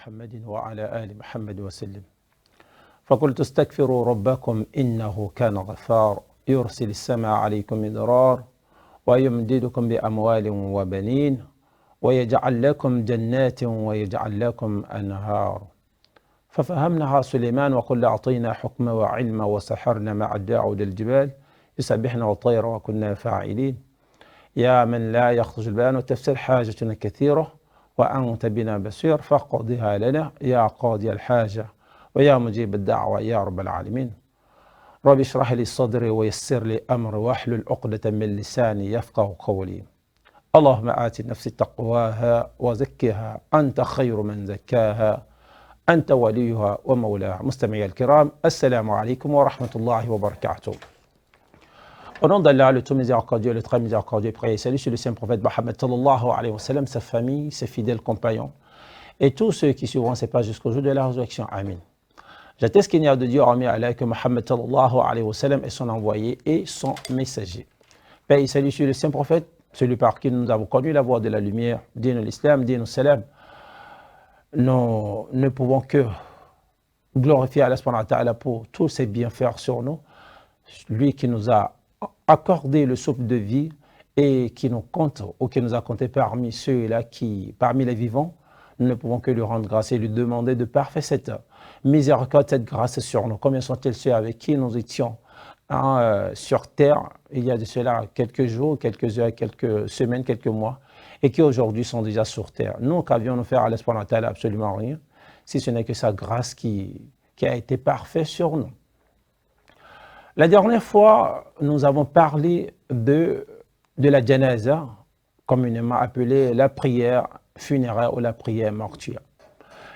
محمد وعلى آل محمد وسلم فقلت استغفروا ربكم إنه كان غفار يرسل السماء عليكم مدرار ويمددكم بأموال وبنين ويجعل لكم جنات ويجعل لكم أنهار ففهمناها سليمان وقل أعطينا حكما وعلما وسحرنا مع داود الجبال يسبحنا والطير وكنا فاعلين يا من لا يخرج البيان والتفسير حاجتنا كثيرة وأنت بنا بصير فاقضها لنا يا قاضي الحاجة ويا مجيب الدعوة يا رب العالمين رب اشرح لي صدري ويسر لي أمري واحلل عقدة من لساني يفقه قولي اللهم آت نفسي تقواها وزكها أنت خير من زكاها أنت وليها ومولاها. مستمعي الكرام, assalamu alaikum wa rahmatullahi wa barakatuh. Au nom d'Allah, le tout miséricordieux, le très miséricordieux, priez et salut sur le saint prophète Mohammed sallallahu alayhi wa sallam, sa famille, ses fidèles compagnons et tous ceux qui suivront ses pas jusqu'au jour de la résurrection. Amin. J'atteste qu'il n'y a de Dieu hormis Allah que Mohammed sallallahu alayhi wa sallam est son envoyé et son messager. Paix et salut sur le saint prophète, celui par qui nous avons connu la voie de la lumière, din l'islam, din salam. Nous ne pouvons que glorifier Allah subhanahu wa ta'ala pour tous ses bienfaits sur nous, lui qui nous a accordé le souffle de vie et qui nous compte ou qui nous a compté parmi ceux-là parmi les vivants. Nous ne pouvons que lui rendre grâce et lui demander de parfaire cette miséricorde, cette grâce sur nous. Combien sont-ils ceux avec qui nous étions sur terre il y a de cela quelques jours, quelques heures, quelques semaines, quelques mois, et qui aujourd'hui sont déjà sur terre. Nous, qu'avions-nous fait à Allah subhanahu wa ta'ala? Absolument rien, si ce n'est que sa grâce qui a été parfaite sur nous. La dernière fois, nous avons parlé de la janaza, communément appelée la prière funéraire ou la prière mortuaire.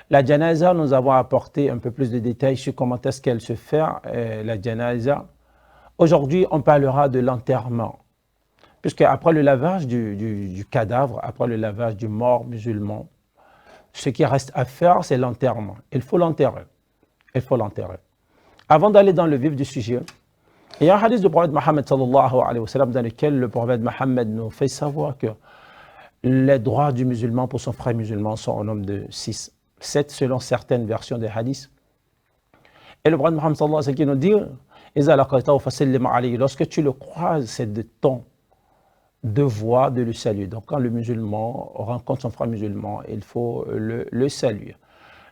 La janaza, nous avons apporté un peu plus de détails sur comment est-ce qu'elle se fait, la janaza. Aujourd'hui, on parlera de l'enterrement, puisque après le lavage du cadavre, après le lavage du mort musulman, ce qui reste à faire, c'est l'enterrement. Il faut l'enterrer. Il faut l'enterrer. Avant d'aller dans le vif du sujet, il y a un hadith du prophète Mohammed sallallahu alayhi wa sallam dans lequel le prophète Mohammed nous fait savoir que les droits du musulman pour son frère musulman sont au nombre de 6, 7 selon certaines versions des hadiths. Et le prophète Mohammed sallallahu alayhi wa sallam qui nous dit lorsque tu le croises, c'est de ton devoir de le saluer. Donc quand le musulman rencontre son frère musulman, il faut le saluer.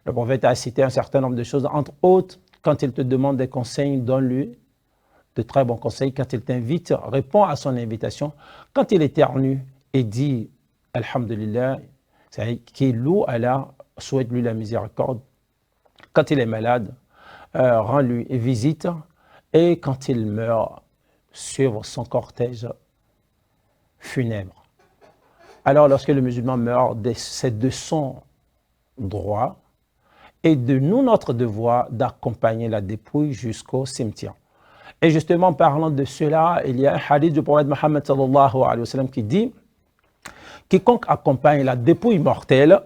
Le prophète a cité un certain nombre de choses, entre autres, quand il te demande des conseils, donne-lui de très bons conseils. Quand il t'invite, réponds à son invitation. Quand il éternue et dit Alhamdulillah, c'est-à-dire qu'il loue Allah, souhaite-lui la miséricorde. Quand il est malade, rends-lui visite. Et quand il meurt, suivre son cortège funèbre. Alors lorsque le musulman meurt, c'est de son droit et de nous notre devoir d'accompagner la dépouille jusqu'au cimetière. Et justement, parlant de cela, il y a un hadith du prophète Mohammed sallallahu alayhi wa sallam qui dit « Quiconque accompagne la dépouille mortelle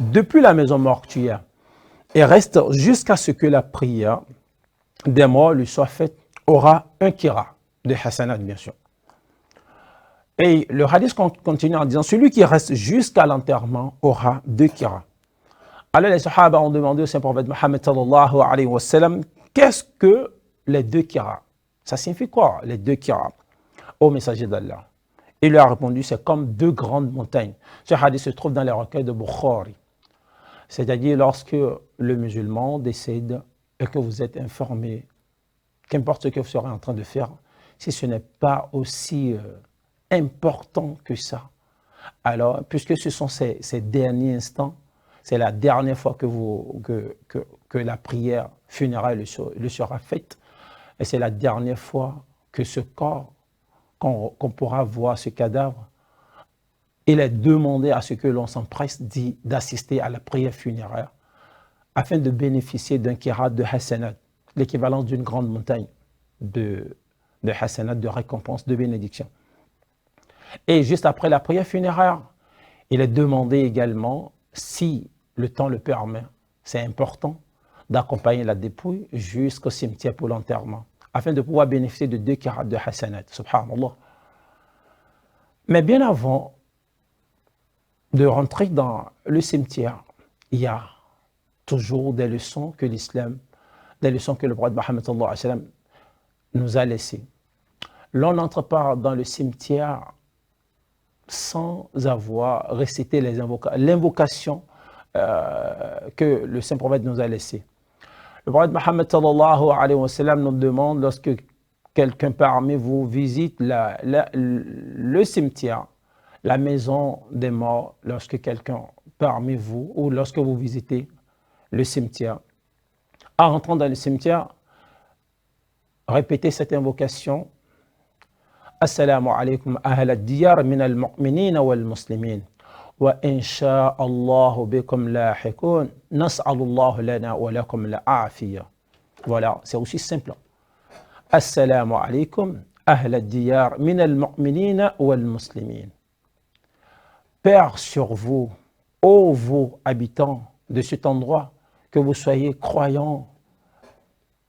depuis la maison mortuaire et reste jusqu'à ce que la prière des morts lui soit faite aura un kira de hasanat, bien sûr. » Et le hadith continue en disant « Celui qui reste jusqu'à l'enterrement aura 2 kira. » Alors les sahaba ont demandé au saint prophète Mohammed sallallahu alayhi wa sallam « Qu'est-ce que les 2 kira ?» Ça signifie quoi, les 2 kira? Au messager d'Allah. Il lui a répondu, c'est comme 2 grandes montagnes. Ce hadith se trouve dans les recueils de Bukhari. C'est-à-dire lorsque le musulman décède et que vous êtes informé, qu'importe ce que vous serez en train de faire, si ce n'est pas aussi important que ça, alors, puisque ce sont ces derniers instants, c'est la dernière fois que la prière funéraire le sera faite, et c'est la dernière fois que ce corps, qu'on pourra voir ce cadavre, il est demandé à ce que l'on s'empresse d'assister à la prière funéraire afin de bénéficier d'un kirat de hasanat, l'équivalent d'une grande montagne de hasanat, de récompense, de bénédiction. Et juste après la prière funéraire, il est demandé également, si le temps le permet, c'est important, d'accompagner la dépouille jusqu'au cimetière pour l'enterrement, afin de pouvoir bénéficier de 2 karats de hasanat, subhanallah. Mais bien avant de rentrer dans le cimetière, il y a toujours des leçons que l'islam, des leçons que le prophète Mohammed sallallahu alayhi wa sallam nous a laissées. L'on n'entre pas dans le cimetière sans avoir récité l'invocation que le saint prophète nous a laissée. Le prophète Mohammed sallallahu alayhi wa sallam nous demande, lorsque quelqu'un parmi vous visite le cimetière, la maison des morts, lorsque quelqu'un parmi vous, ou lorsque vous visitez le cimetière, en rentrant dans le cimetière, répétez cette invocation. Assalamu alaykum ahl ad-diyar min al-mu'minina wal-muslimin. Wa insha Allah bikum lahiqun. Nas'alullah lana wa lakum al-afiya. Voilà, c'est aussi simple. Assalamu alaykum ahl ad-diyar min al-mu'minina wal-muslimin. Père sur vous, ô vous habitants de cet endroit, que vous soyez croyants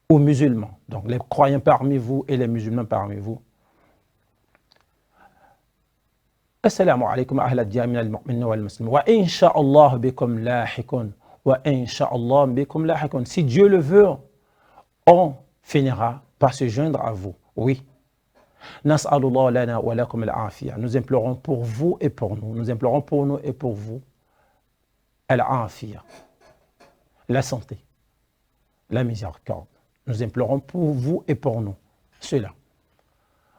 ou musulmans. Donc les croyants parmi vous et les musulmans parmi vous. Assalamu alaykum ahla diyar min al-mu'minin wal muslimin. Wa insha'Allah bikum lahiqun. Wa insha'Allah bikum lahiqun. Si Dieu le veut, on finira par se joindre à vous. Oui. Nas'alullah lana wa lakum al-afiya. Nous implorons pour vous et pour nous. Nous implorons pour nous et pour vous al-afiya. La santé, la miséricorde. Nous implorons pour vous et pour nous cela.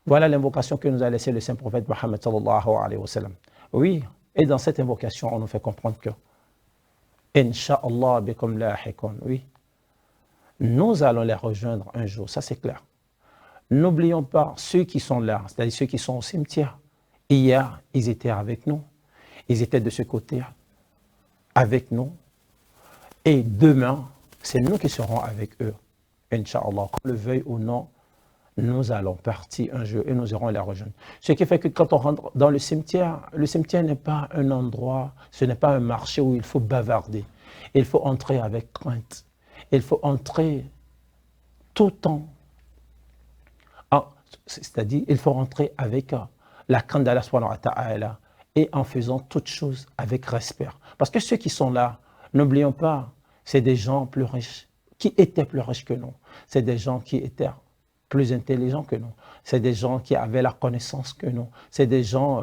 Voilà l'invocation que nous a laissé le saint prophète Mohammed sallallahu alayhi wa sallam. Oui, et dans cette invocation, on nous fait comprendre que Inch'Allah bikum lahiqun. Oui, nous allons les rejoindre un jour, ça c'est clair. N'oublions pas ceux qui sont là, c'est-à-dire ceux qui sont au cimetière. Hier, ils étaient avec nous. Ils étaient de ce côté avec nous. Et demain, c'est nous qui serons avec eux. Inch'Allah, qu'on le veuille ou non, nous allons partir un jour et nous irons les rejoindre. Ce qui fait que quand on rentre dans le cimetière n'est pas un endroit, ce n'est pas un marché où il faut bavarder. Il faut entrer avec crainte. Il faut entrer tout en... C'est-à-dire, il faut rentrer avec la crainte d'Allah subhanahu wa ta'ala et en faisant toutes choses avec respect. Parce que ceux qui sont là, n'oublions pas, c'est des gens plus riches, qui étaient plus riches que nous. C'est des gens qui étaient plus intelligents que nous. C'est des gens qui avaient la connaissance que nous. C'est des gens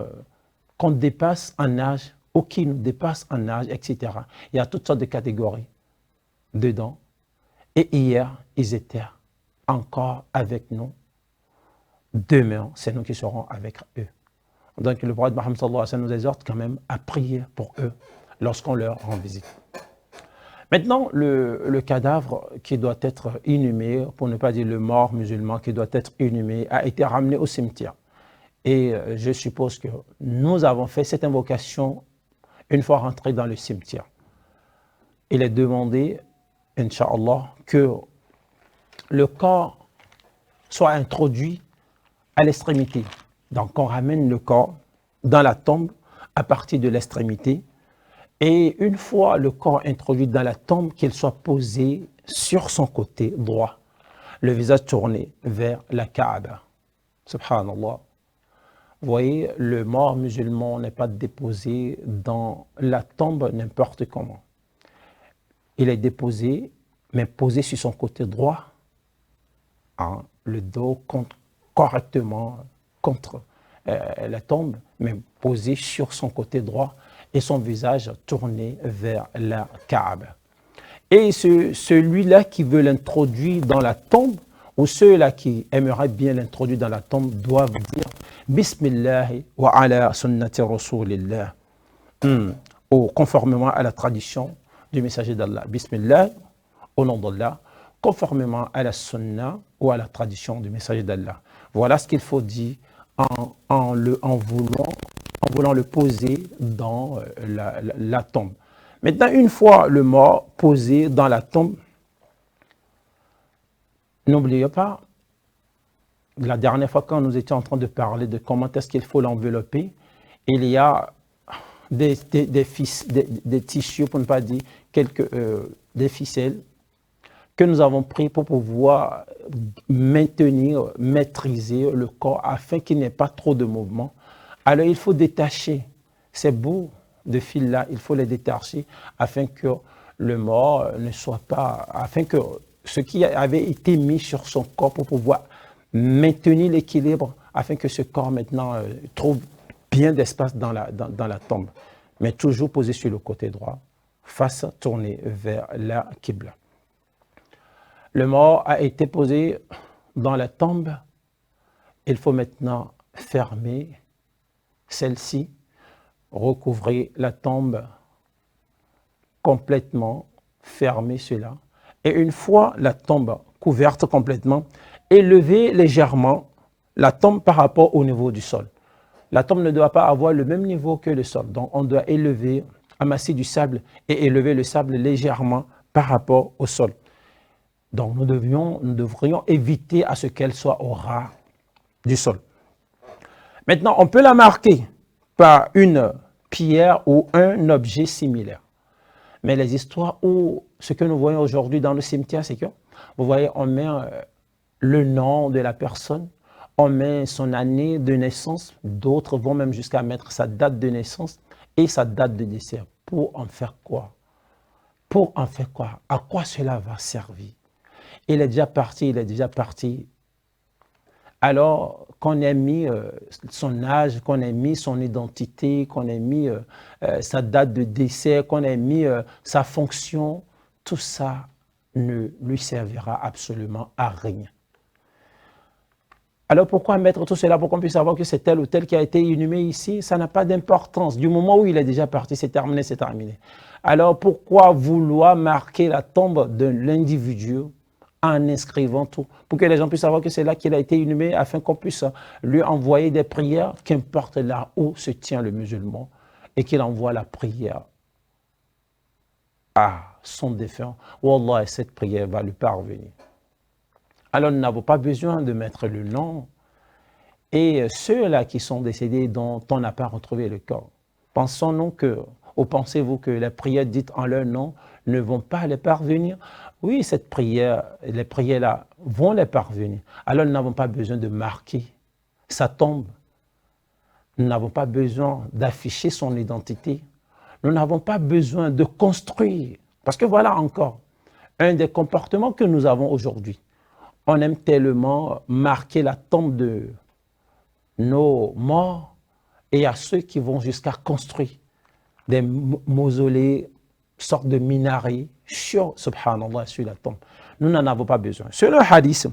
qu'on dépasse en âge ou qui nous dépassent en âge, etc. Il y a toutes sortes de catégories dedans. Et hier, ils étaient encore avec nous. Demain, c'est nous qui serons avec eux. Donc le prophète Mohammed sallallahu alayhi wa sallam nous exhorte quand même à prier pour eux lorsqu'on leur rend visite. Maintenant, le cadavre qui doit être inhumé, pour ne pas dire le mort musulman qui doit être inhumé, a été ramené au cimetière. Et je suppose que nous avons fait cette invocation une fois rentrés dans le cimetière. Il est demandé, Inch'Allah, que le corps soit introduit à l'extrémité. Donc on ramène le corps dans la tombe à partir de l'extrémité. Et une fois le corps introduit dans la tombe, qu'il soit posé sur son côté droit, le visage tourné vers la Kaaba. Subhanallah. Vous voyez, le mort musulman n'est pas déposé dans la tombe n'importe comment. Il est déposé, mais posé sur son côté droit, hein, le dos correctement contre la tombe, mais posé sur son côté droit et son visage tourné vers la Kaaba. Et celui-là qui veut l'introduire dans la tombe, ou ceux-là qui aimeraient bien l'introduire dans la tombe, doivent dire Bismillah wa ala sunnati rasulillah, ou conformément à la tradition du messager d'Allah. Bismillah, au nom d'Allah, conformément à la sunna ou à la tradition du messager d'Allah. Voilà ce qu'il faut dire en voulant le poser dans la tombe. Maintenant, une fois le mort posé dans la tombe, n'oubliez pas, la dernière fois quand nous étions en train de parler de comment est-ce qu'il faut l'envelopper, il y a des tissus, pour ne pas dire des ficelles, que nous avons pris pour pouvoir maîtriser le corps afin qu'il n'y ait pas trop de mouvement. Alors il faut détacher ces bouts de fil-là, il faut les détacher afin que le mort ne soit pas, afin que ce qui avait été mis sur son corps pour pouvoir maintenir l'équilibre, afin que ce corps maintenant trouve bien d'espace dans la tombe, mais toujours posé sur le côté droit, face tournée vers la Qibla. Le mort a été posé dans la tombe. Il faut maintenant fermer celle-ci, recouvrir la tombe complètement, fermer cela. Et une fois la tombe couverte complètement, élever légèrement la tombe par rapport au niveau du sol. La tombe ne doit pas avoir le même niveau que le sol. Donc, on doit élever, amasser du sable et élever le sable légèrement par rapport au sol. Donc, nous devrions éviter à ce qu'elle soit au ras du sol. Maintenant, on peut la marquer par une pierre ou un objet similaire. Mais les histoires où ce que nous voyons aujourd'hui dans le cimetière, c'est que, vous voyez, on met le nom de la personne, on met son année de naissance, d'autres vont même jusqu'à mettre sa date de naissance et sa date de décès. Pour en faire quoi? Pour en faire quoi? À quoi cela va servir? Il est déjà parti. Alors qu'on ait mis son âge, qu'on ait mis son identité, qu'on ait mis sa date de décès, qu'on ait mis sa fonction, tout ça ne lui servira absolument à rien. Alors pourquoi mettre tout cela pour qu'on puisse savoir que c'est tel ou tel qui a été inhumé ici? Ça n'a pas d'importance. Du moment où il est déjà parti, c'est terminé, c'est terminé. Alors pourquoi vouloir marquer la tombe de l'individu en inscrivant tout, pour que les gens puissent savoir que c'est là qu'il a été inhumé, afin qu'on puisse lui envoyer des prières, qu'importe là où se tient le musulman, et qu'il envoie la prière à son défunt. Wallah, cette prière va lui parvenir. Alors nous n'avons pas besoin de mettre le nom. Et ceux-là qui sont décédés dont on n'a pas retrouvé le corps, pensons-nous que, ou pensez-vous que les prières dites en leur nom ne vont pas les parvenir? Oui, cette prière, les prières-là vont les parvenir. Alors nous n'avons pas besoin de marquer sa tombe. Nous n'avons pas besoin d'afficher son identité. Nous n'avons pas besoin de construire. Parce que voilà encore un des comportements que nous avons aujourd'hui. On aime tellement marquer la tombe de nos morts, et à ceux qui vont jusqu'à construire des mausolées, sortes de minarets, subhanallah, sur la tombe. Nous n'en avons pas besoin. Sur le hadith,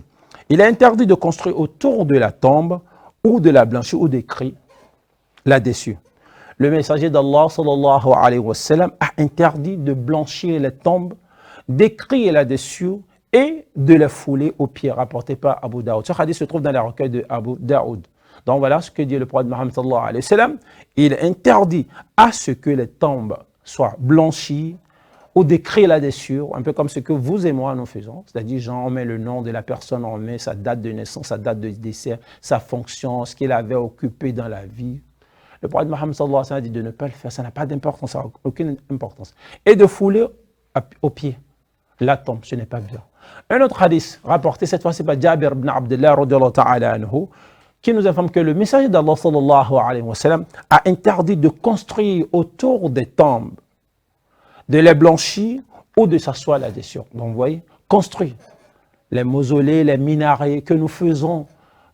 il est interdit de construire autour de la tombe ou de la blanchie ou d'écrire là-dessus. Le messager d'Allah sallallahu alayhi wa sallam a interdit de blanchir les tombes, d'écrire là-dessus et de les fouler aux pieds, rapporté par Abu Daoud. Ce hadith se trouve dans la recueil de Abu Daoud. Donc voilà ce que dit le prophète Mohammed sallallahu alayhi wa sallam. Il interdit à ce que les tombes soient blanchies ou d'écrire là-dessus, un peu comme ce que vous et moi nous faisons. C'est-à-dire, genre, on met le nom de la personne, on met sa date de naissance, sa date de décès, sa fonction, ce qu'il avait occupé dans la vie. Le prophète Mohammed sallallahu alayhi wa sallam dit de ne pas le faire, ça n'a pas d'importance, ça n'a aucune importance. Et de fouler au pied la tombe, ce n'est pas bien. Un autre hadith rapporté cette fois-ci par Jabir ibn Abdullah radiyallahu ta'ala anhu, qui nous informe que le messager d'Allah sallallahu alayhi wa sallam a interdit de construire autour des tombes, de les blanchir ou de s'asseoir là-dessus. Donc vous voyez, construire les mausolées, les minarets que nous faisons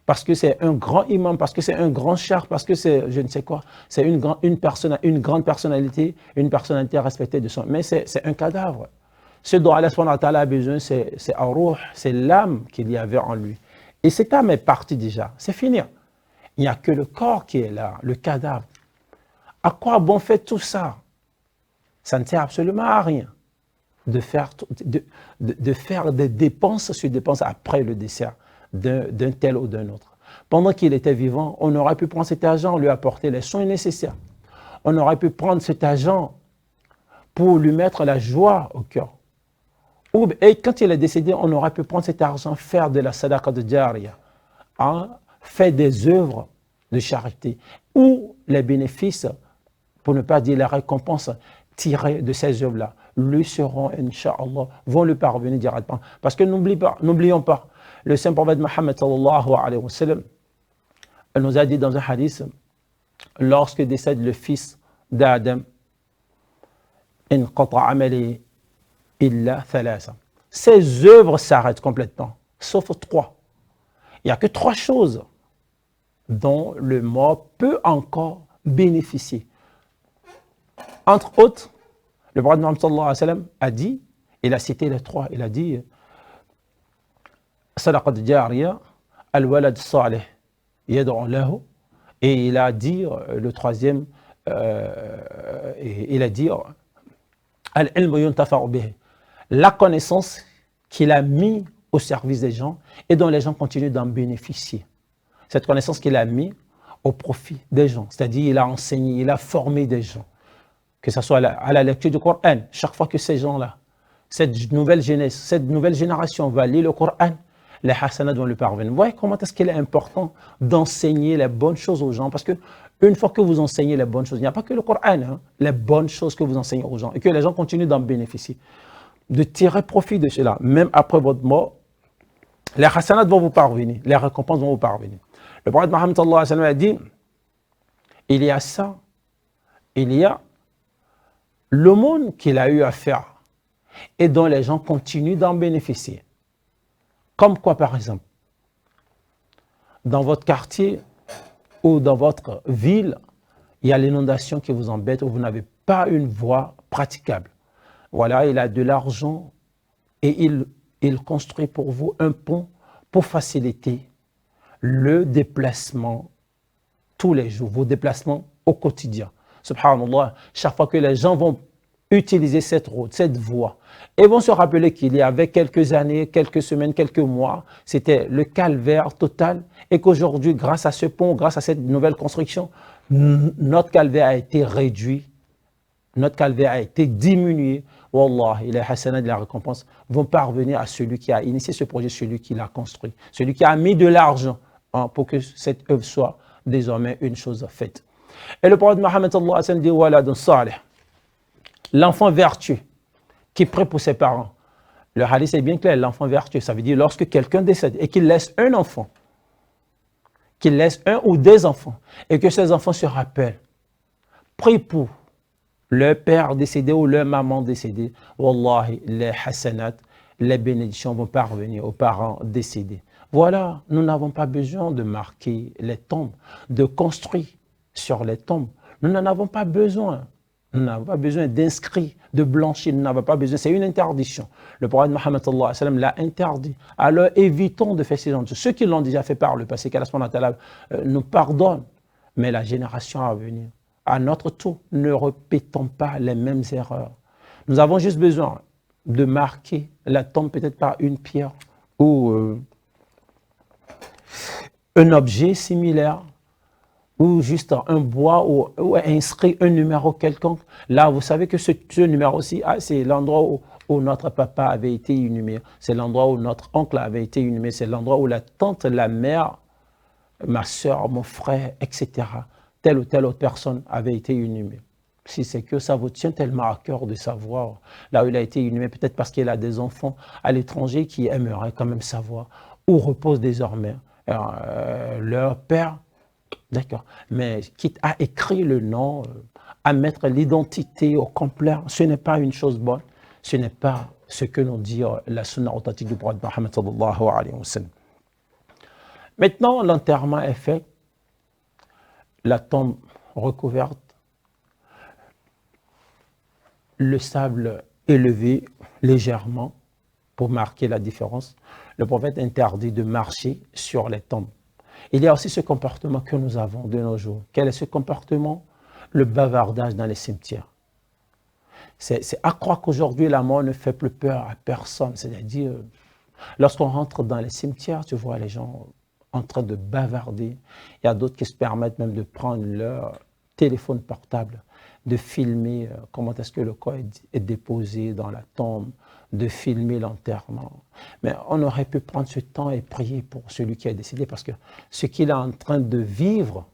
parce que c'est un grand imam, parce que c'est un grand char, parce que c'est je ne sais quoi, c'est une grande personnalité, une personnalité respectée de son. Mais c'est un cadavre. Ce dont Allah subhanahu wa ta'ala a besoin, c'est ar-ruh, c'est l'âme qu'il y avait en lui. Et cette âme est partie déjà, c'est fini. Il n'y a que le corps qui est là, le cadavre. À quoi bon fait tout ça? Ça ne sert absolument à rien de faire des dépenses sur dépenses après le décès d'un tel ou d'un autre. Pendant qu'il était vivant, on aurait pu prendre cet argent, lui apporter les soins nécessaires. On aurait pu prendre cet argent pour lui mettre la joie au cœur. Et quand il est décédé, on aurait pu prendre cet argent, faire de la sadaqa de jariya, faire des œuvres de charité, ou les bénéfices, pour ne pas dire les récompenses tirées de ces œuvres-là, lui seront, Inch'Allah, vont lui parvenir directement. Parce que n'oublions pas, le saint prophète Mohammed sallallahu alayhi wa sallam nous a dit dans un hadith, lorsque décède le fils d'Adam, inqata amali illa thalatha. Ses œuvres s'arrêtent complètement, sauf 3. Il n'y a que 3 choses dont le mort peut encore bénéficier. Entre autres, le prophète Muhammad sallallahu alayhi wa sallam a dit, il a cité les 3, il a dit Sadaqat jariya, al-walad salih yad'u lahu, et il a dit le 3e, il a dit al-ilmu yuntafa'u bihi, la connaissance qu'il a mis au service des gens et dont les gens continuent d'en bénéficier. Cette connaissance qu'il a mis au profit des gens, c'est-à-dire il a enseigné, il a formé des gens, que ce soit à la lecture du Coran. Chaque fois que ces gens-là, cette nouvelle jeunesse, cette nouvelle génération va lire le Coran, les hasanats vont lui parvenir. Vous voyez comment est-ce qu'il est important d'enseigner les bonnes choses aux gens, parce que une fois que vous enseignez les bonnes choses, il n'y a pas que le Coran, les bonnes choses que vous enseignez aux gens et que les gens continuent d'en bénéficier, de tirer profit de cela, même après votre mort, les hasanats vont vous parvenir, les récompenses vont vous parvenir. Le prophète Mohammed sallallahu alayhi wa sallam a dit, il y a ça, il y a l'aumône qu'il a eu à faire et dont les gens continuent d'en bénéficier. Comme quoi, par exemple, dans votre quartier ou dans votre ville, il y a l'inondation qui vous embête ou vous n'avez pas une voie praticable. Voilà, il a de l'argent et il construit pour vous un pont pour faciliter le déplacement tous les jours, vos déplacements au quotidien. Subhanallah, chaque fois que les gens vont utiliser cette route, cette voie, et vont se rappeler qu'il y avait quelques années, quelques semaines, quelques mois, c'était le calvaire total, et qu'aujourd'hui, grâce à ce pont, grâce à cette nouvelle construction, notre calvaire a été réduit, notre calvaire a été diminué. Wallah, les hasanats de la récompense vont parvenir à celui qui a initié ce projet, celui qui l'a construit, celui qui a mis de l'argent pour que cette œuvre soit désormais une chose faite. Et le prophète Mohammed sallallahu alayhi wa sallam dit waladun salih, l'enfant vertueux qui prie pour ses parents. Le hadith est bien clair, l'enfant vertueux, ça veut dire lorsque quelqu'un décède et qu'il laisse un enfant, qu'il laisse un ou des enfants, et que ces enfants se rappellent, prie pour leur père décédé ou leur maman décédée, wallahi, les hasanat, les bénédictions vont parvenir aux parents décédés. Voilà, nous n'avons pas besoin de marquer les tombes, de construire sur les tombes. Nous n'en avons pas besoin. Nous n'avons pas besoin d'inscrire, de blanchir. Nous n'avons pas besoin. C'est une interdiction. Le prophète Mohammed sallallahu alayhi wa sallam l'a interdit. Alors évitons de faire ces choses. Ceux qui l'ont déjà fait par le passé, qu'Allah subhanahu wa ta'ala nous pardonne. Mais la génération à venir, à notre tour, ne répétons pas les mêmes erreurs. Nous avons juste besoin de marquer la tombe peut-être par une pierre ou un objet similaire, ou juste un bois, ou inscrit un numéro quelconque. Là, vous savez que ce numéro-ci, c'est l'endroit où notre papa avait été inhumé, c'est l'endroit où notre oncle avait été inhumé, c'est l'endroit où la tante, la mère, ma soeur, mon frère, etc., telle ou telle autre personne avait été inhumée. Si c'est que ça vous tient tellement à cœur de savoir là où il a été inhumé, peut-être parce qu'il a des enfants à l'étranger qui aimeraient quand même savoir où repose désormais leur père, d'accord, mais quitte à écrire le nom, à mettre l'identité au complet, ce n'est pas une chose bonne, ce n'est pas ce que nous dit la sunna authentique du prophète Mohammed sallallahu alayhi wa sallam. Maintenant, l'enterrement est fait, la tombe recouverte, le sable élevé légèrement pour marquer la différence. Le prophète interdit de marcher sur les tombes. Il y a aussi ce comportement que nous avons de nos jours. Quel est ce comportement? Le bavardage dans les cimetières. C'est à croire qu'aujourd'hui, la mort ne fait plus peur à personne. C'est-à-dire, lorsqu'on rentre dans les cimetières, tu vois les gens en train de bavarder. Il y a d'autres qui se permettent même de prendre leur téléphone portable, de filmer comment est-ce que le corps est déposé dans la tombe, de filmer l'enterrement. Mais on aurait pu prendre ce temps et prier pour celui qui est décédé, parce que ce qu'il est en train de vivre,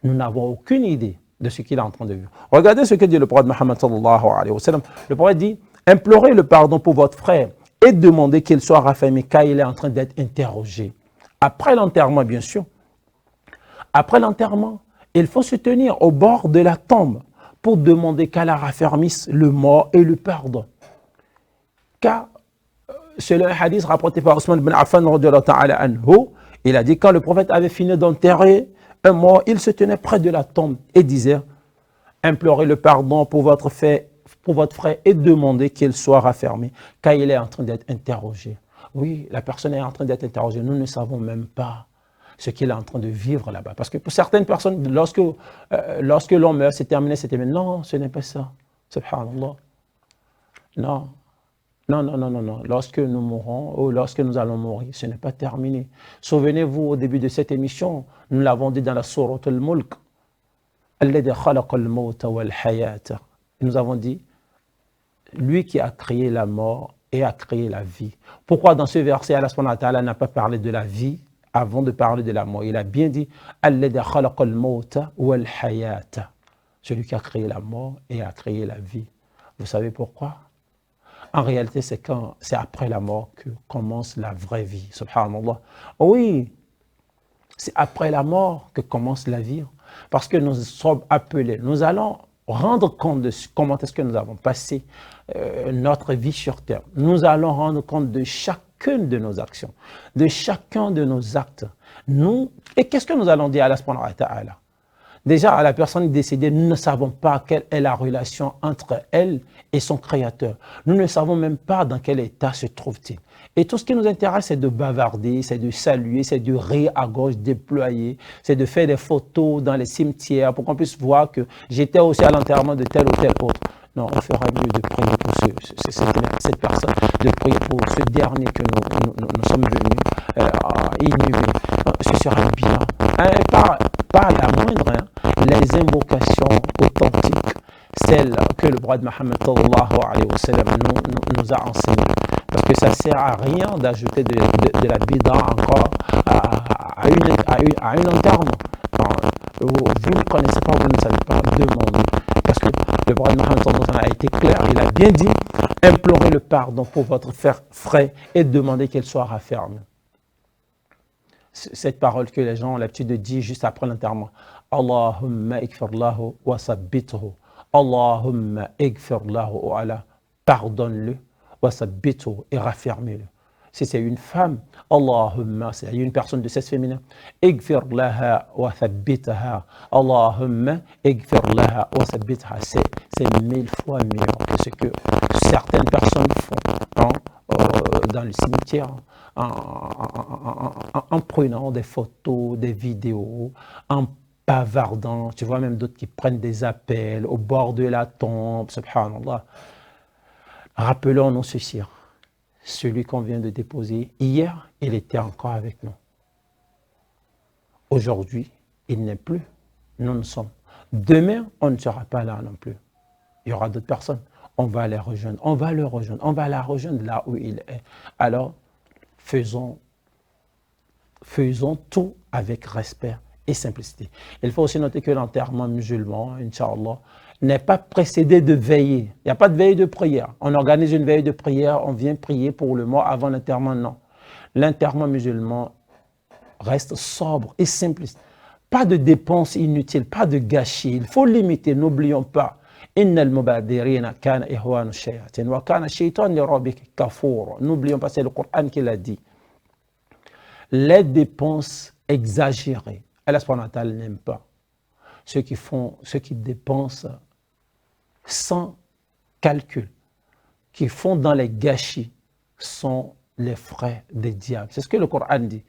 nous n'avons aucune idée de ce qu'il est en train de vivre. Regardez ce que dit le prophète Mohammed sallallahu alayhi wa sallam. Le prophète dit, implorez le pardon pour votre frère et demandez qu'il soit raffermi car il est en train d'être interrogé. Après l'enterrement, bien sûr, après l'enterrement, il faut se tenir au bord de la tombe pour demander qu'Allah raffermisse le mort et le pardon. Car, selon un hadith rapporté par Ousmane ibn Affan, il a dit, quand le prophète avait fini d'enterrer un mort, il se tenait près de la tombe et disait, implorez le pardon pour votre frère et demandez qu'il soit raffermi, car il est en train d'être interrogé. Oui, la personne est en train d'être interrogée. Nous ne savons même pas ce qu'il est en train de vivre là-bas. Parce que pour certaines personnes, lorsque l'on meurt, c'est terminé, c'est terminé. Non, ce n'est pas ça. Subhanallah. Non. Non, non, non, non, non. Lorsque nous mourrons ou lorsque nous allons mourir, ce n'est pas terminé. Souvenez-vous, au début de cette émission, nous l'avons dit dans la sourate Al-Mulk, Alladhi khalaqa al-mawta wal-hayata. Nous avons dit, lui qui a créé la mort et a créé la vie. Pourquoi dans ce verset, Allah subhanahu wa ta'ala n'a pas parlé de la vie avant de parler de la mort? Il a bien dit, Alladhi khalaqa al-mawta wal-hayata. Celui qui a créé la mort et a créé la vie. Vous savez pourquoi? En réalité, c'est après la mort que commence la vraie vie. Subhanallah. Oui, c'est après la mort que commence la vie. Parce que nous sommes appelés, nous allons rendre compte de comment est-ce que nous avons passé notre vie sur terre. Nous allons rendre compte de chacune de nos actions, de chacun de nos actes. Et qu'est-ce que nous allons dire à Allah subhanahu wa ta'ala? Déjà, à la personne décédée, nous ne savons pas quelle est la relation entre elle et son Créateur. Nous ne savons même pas dans quel état se trouve-t-il. Et tout ce qui nous intéresse, c'est de bavarder, c'est de saluer, c'est de rire à gauche déployé, c'est de faire des photos dans les cimetières pour qu'on puisse voir que j'étais aussi à l'enterrement de tel ou tel autre. Non, on fera mieux de prier pour cette personne, de prier pour ce dernier que nous sommes venus inhumer. Ce sera bien. Pas la moindre, les invocations authentiques, celles que le prophète Mohammed sallallahu alayhi wa sallam nous a enseignées. Parce que ça ne sert à rien d'ajouter de la bid'a encore à un enterrement. Vous ne connaissez pas, vous ne savez pas, demandez. Parce que le prophète Mohammed sallallahu alayhi wa sallam a été clair, il a bien dit, implorez le pardon pour votre frère et demandez qu'il soit raffermi. Cette parole que les gens ont l'habitude de dire juste après l'enterrement. Allahumma ikfir lahu wa sabbithu. Allahumma ikfir lahu wa ala. Pardonne-le wa sabbithu et rafferme-le. Si c'est une femme, Allahumma, c'est une personne de sexe féminin. Ikfir laha wa sabbitha. Allahumma ikfir laha wa sabbitha. C'est 1000 fois mieux que ce que certaines personnes font dans le cimetière. En prenant des photos, des vidéos, en bavardant, tu vois même d'autres qui prennent des appels au bord de la tombe, subhanallah. Rappelons-nous ceci, celui qu'on vient de déposer, hier, il était encore avec nous. Aujourd'hui, il n'est plus, nous ne sommes. Demain, on ne sera pas là non plus. Il y aura d'autres personnes, on va les rejoindre, on va le rejoindre, on va la rejoindre là où il est. Alors, faisons tout avec respect et simplicité. Il faut aussi noter que l'enterrement musulman, Inch'Allah, n'est pas précédé de veillée. Il n'y a pas de veille de prière. On organise une veille de prière, on vient prier pour le mort avant l'enterrement, non. L'enterrement musulman reste sobre et simpliste. Pas de dépenses inutiles, pas de gâchis. Il faut limiter, n'oublions pas. N'oublions pas, c'est le Coran qui l'a dit. Les dépenses exagérées, Allah subhanahu wa ta'ala n'aime pas. Ceux qui dépensent sans calcul, qui font dans les gâchis, sont les frères des diables. C'est ce que le Coran dit.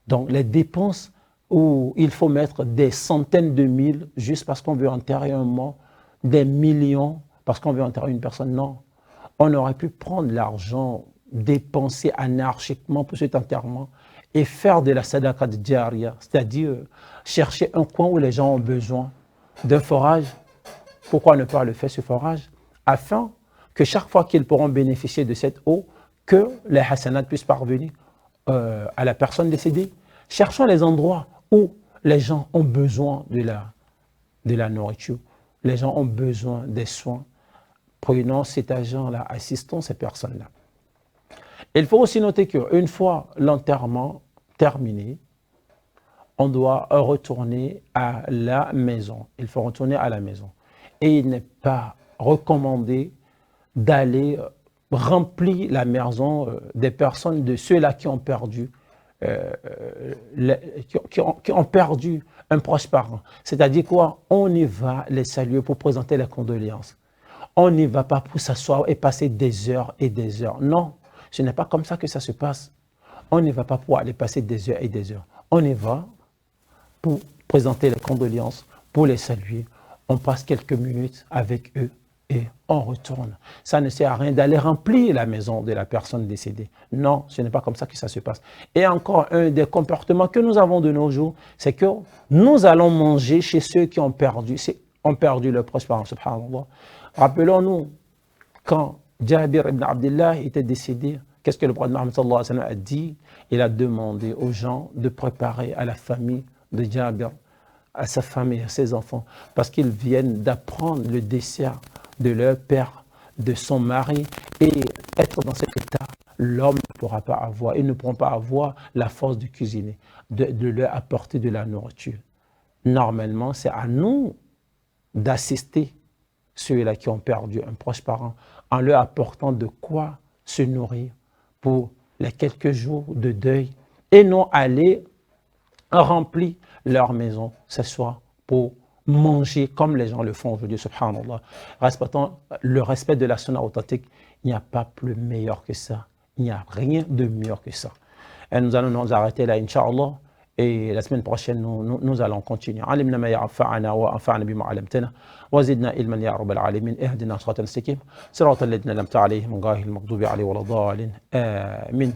Donc les dépenses où il faut mettre des centaines de mille juste parce qu'on veut enterrer un mort, des millions parce qu'on veut enterrer une personne. Non, on aurait pu prendre l'argent dépensé anarchiquement pour cet enterrement et faire de la sadaqa de Djaria, c'est-à-dire chercher un coin où les gens ont besoin d'un forage. Pourquoi ne pas le faire, ce forage, afin que chaque fois qu'ils pourront bénéficier de cette eau, que les hasanats puissent parvenir à la personne décédée. Cherchons les endroits où les gens ont besoin de la nourriture, les gens ont besoin des soins. Prenons cet argent-là, assistons ces personnes-là. Il faut aussi noter qu'une fois l'enterrement terminé, on doit retourner à la maison. Il faut retourner à la maison. Et il n'est pas recommandé d'aller remplit la maison des personnes, de ceux-là qui ont perdu, qui ont perdu un proche parent. C'est-à-dire quoi? On y va les saluer pour présenter les condoléances. On n'y va pas pour s'asseoir et passer des heures et des heures. Non, ce n'est pas comme ça que ça se passe. On n'y va pas pour aller passer des heures et des heures. On y va pour présenter les condoléances, pour les saluer. On passe quelques minutes avec eux et on retourne. Ça ne sert à rien d'aller remplir la maison de la personne décédée. Non, ce n'est pas comme ça que ça se passe. Et encore un des comportements que nous avons de nos jours, c'est que nous allons manger chez ceux qui ont perdu leur proche parent, subhanallah. Rappelons-nous, quand Jabir ibn Abdullah était décédé, qu'est-ce que le prophète Mohammed sallallahu alayhi wa sallam a dit? Il a demandé aux gens de préparer à la famille de Jabir, à sa femme et à ses enfants, parce qu'ils viennent d'apprendre le décès de leur père, de son mari, et être dans cet état, l'homme ne pourra pas avoir, ils ne pourront pas avoir la force de cuisiner, de leur apporter de la nourriture. Normalement, c'est à nous d'assister ceux-là qui ont perdu un proche parent en leur apportant de quoi se nourrir pour les quelques jours de deuil et non aller remplir leur maison ce soir pour manger comme les gens le font aujourd'hui, subhanallah. Respectant le respect de la sunna authentique, il n'y a pas plus meilleur que ça. Il n'y a rien de meilleur que ça. Et nous allons nous arrêter là, Inch'Allah. Et la semaine prochaine, nous allons continuer. علمنا ما ينفعنا وانفعنا بما علمتنا وزدنا علما يا رب العالمين اهدنا صراطا مستقيما صراط الذين انعمت عليهم غير المغضوب عليهم ولا الضالين آمين.